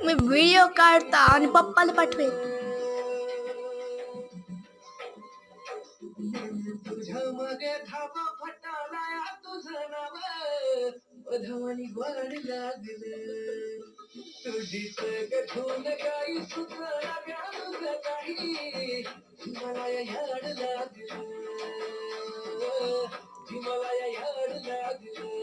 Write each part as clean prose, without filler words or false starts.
मी video काढता आणि पप्पाला पाठवेन. तुझ्या मगे धावा फटाला तुझं नाव बधवणी गोड लागलं तुझीच गठून काही सुचना तुझं काही मला याड लागलं मला याड लागलं.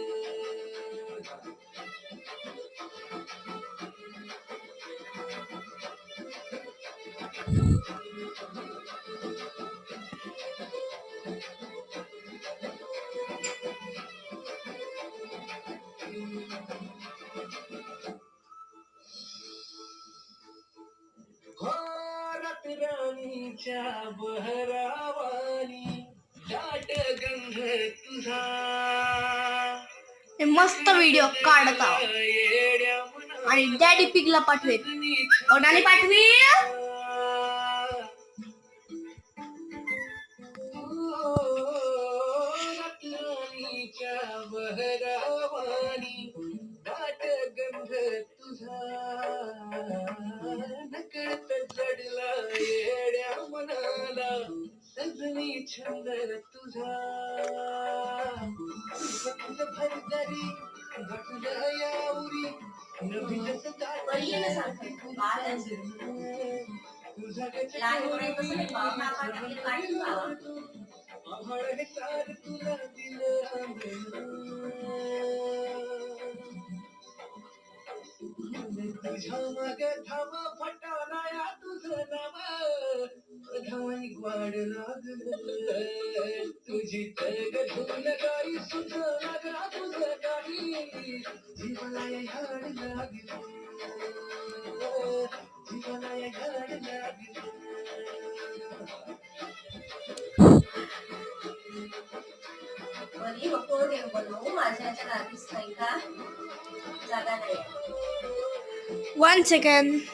राणीच्या बहरावानी दाट गंध तुझा मस्त व्हिडिओ काढत आणि डॅडी पिगला पाठवेल. कोणाला पाठवी राणीच्या बहरावानी दाट गंध तुझा नकळत जडला येड्या मनाला सजनी छंद तुझा भरदरी घटलं यावरी नभिजत तुझा सार तुला दिलं तुझ्या मग धावा फटाला तुझं नाव धावणी गोड लागलं तुझी गठून काही सुचना गा तुझं काही जीवना याड लागलं जीवना याड लागलं. One second.